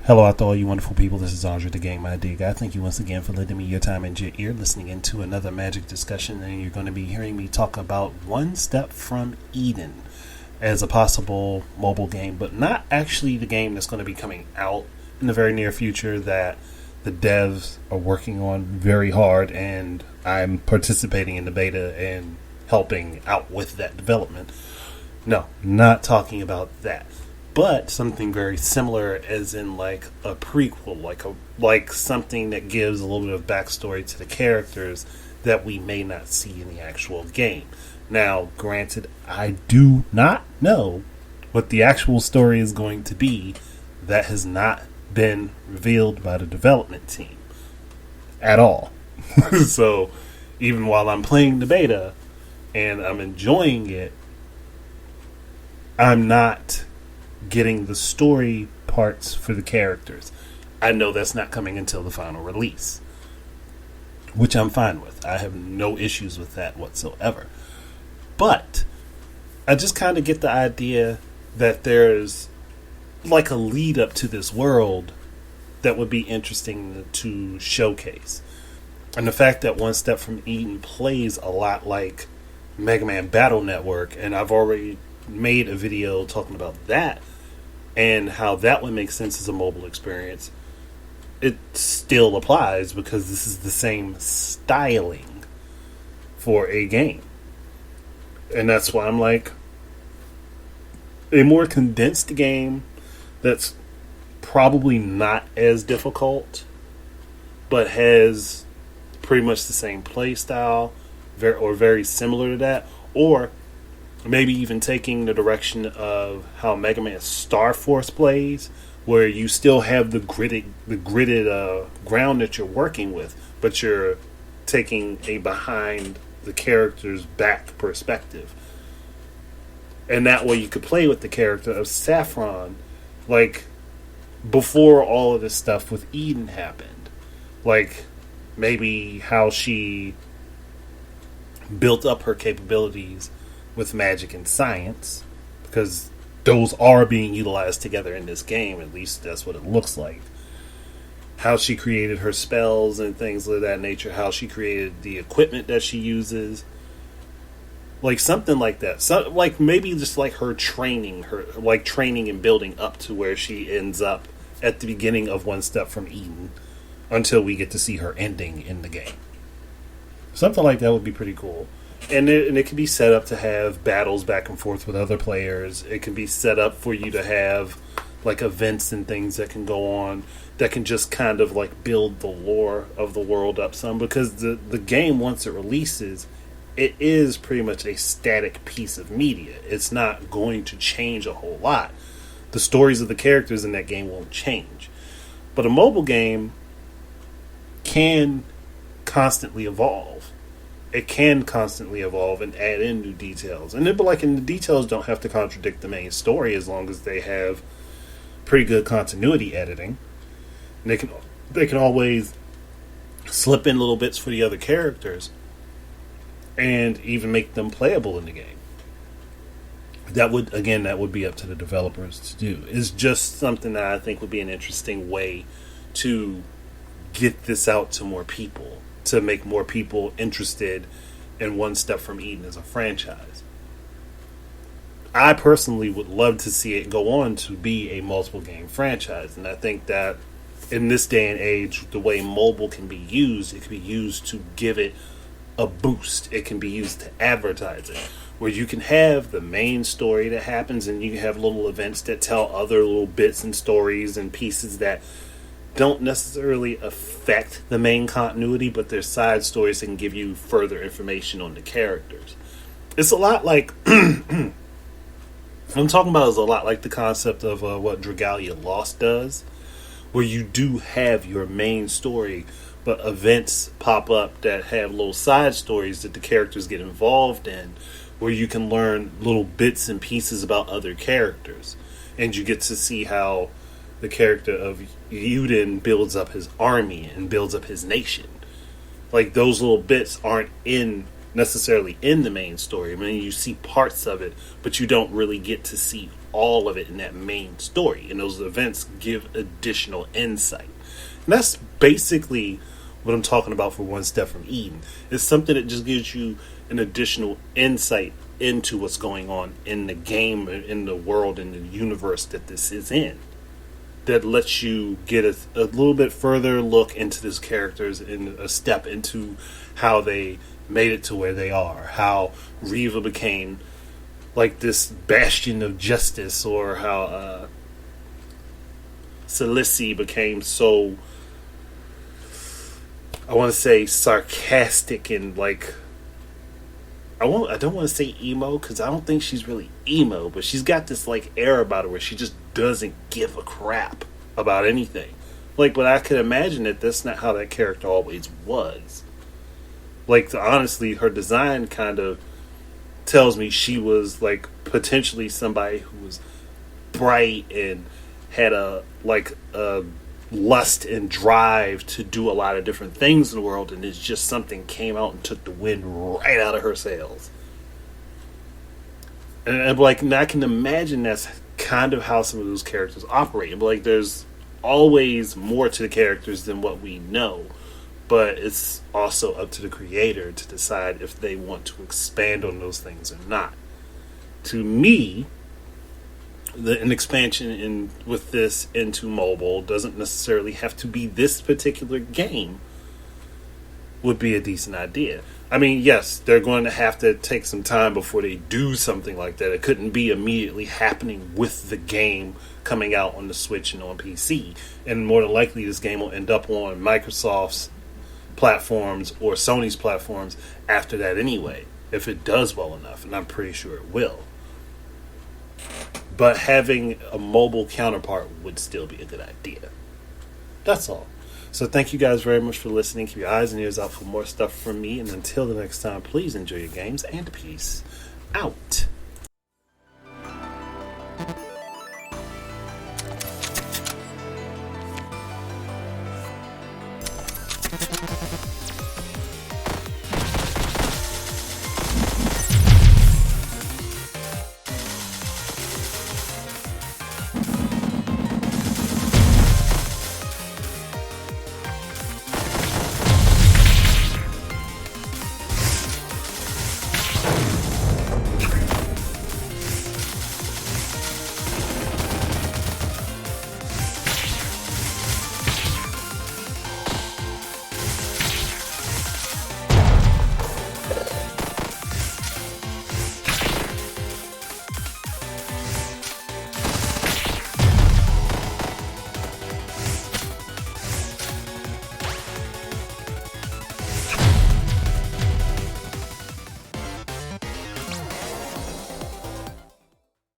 Hello out to all you wonderful people. This is Andre the Game My Dig. I thank you once again for lending me your time and your ear, listening into another magic discussion, and you're going to be hearing me talk about One Step from Eden as a possible mobile game, but not actually the game that's going to be coming out in the very near future that the devs are working on very hard, and I'm participating in the beta and helping out with that development. No, not talking about that. But something very similar, as in like a prequel, like something that gives a little bit of backstory to the characters that we may not see in the actual game. Now, granted, I do not know what the actual story is going to be. That has not been revealed by the development team at all. So, even while I'm playing the beta and I'm enjoying it, I'm not getting the story parts for the characters. I know that's not coming until the final release, which I'm fine with. I have no issues with that whatsoever. But I just kind of get the idea that there's like a lead up to this world that would be interesting to showcase. And the fact that One Step from Eden plays a lot like Mega Man Battle Network, and I've already made a video talking about that and how that would make sense as a mobile experience, it still applies because this is the same styling for a game. And that's why I'm like, a more condensed game that's probably not as difficult but has pretty much the same play style or very similar to that, or maybe even taking the direction of how Mega Man Star Force plays, where you still have the gridded ground that you're working with, but you're taking a behind the character's back perspective. And that way you could play with the character of Saffron, like, before all of this stuff with Eden happened. Like, maybe how she built up her capabilities with magic and science, because those are being utilized together in this game. At least that's what it looks like. How she created her spells and things of that nature. How she created the equipment that she uses. Like something like that. So, like maybe just like her training and building up to where she ends up at the beginning of One Step from Eden, until we get to see her ending in the game. Something like that would be pretty cool. And it can be set up to have battles back and forth with other players. It can be set up for you to have like events and things that can go on that can just kind of like build the lore of the world up some. Because the game, once it releases, it is pretty much a static piece of media. It's not going to change a whole lot. The stories of the characters in that game won't change. But a mobile game can constantly evolve. It can constantly evolve and add in new details. And the details don't have to contradict the main story as long as they have pretty good continuity editing. And they can always slip in little bits for the other characters and even make them playable in the game. That would be up to the developers to do. It's just something that I think would be an interesting way to get this out to more people, to make more people interested in One Step from Eden as a franchise. I personally would love to see it go on to be a multiple game franchise, and I think that in this day and age, the way mobile can be used, it can be used to give it a boost. It can be used to advertise it, where you can have the main story that happens, and you can have little events that tell other little bits and stories and pieces that don't necessarily affect the main continuity, but they're side stories that can give you further information on the characters. It's a lot like I'm talking about is a lot like the concept of what Dragalia Lost does, where you do have your main story, but events pop up that have little side stories that the characters get involved in, where you can learn little bits and pieces about other characters, and you get to see how the character of Yuden builds up his army and builds up his nation. Like, those little bits aren't in necessarily in the main story. I mean, you see parts of it, but you don't really get to see all of it in that main story. And those events give additional insight. And that's basically what I'm talking about for One Step from Eden. It's something that just gives you an additional insight into what's going on in the game, in the world, in the universe that this is in. That lets you get a little bit further look into these characters and a step into how they made it to where they are. How Riva became like this bastion of justice, or how Celici became so, I want to say, sarcastic and like, I don't want to say emo, because I don't think she's really emo, but she's got this like air about her where she just doesn't give a crap about anything. Like, but I could imagine that that's not how that character always was. Like, honestly, her design kind of tells me she was like potentially somebody who was bright and had a lust and drive to do a lot of different things in the world, and it's just something came out and took the wind right out of her sails. And I'm like, and I can imagine that's kind of how some of those characters operate. But like, there's always more to the characters than what we know, but it's also up to the creator to decide if they want to expand on those things or not. To me, an expansion with this into mobile doesn't necessarily have to be this particular game, would be a decent idea. I mean, yes, they're going to have to take some time before they do something like that. It couldn't be immediately happening with the game coming out on the Switch and on PC. And more than likely, this game will end up on Microsoft's platforms or Sony's platforms after that anyway, if it does well enough, and I'm pretty sure it will. But having a mobile counterpart would still be a good idea. That's all. So thank you guys very much for listening. Keep your eyes and ears out for more stuff from me. And until the next time, please enjoy your games and peace out.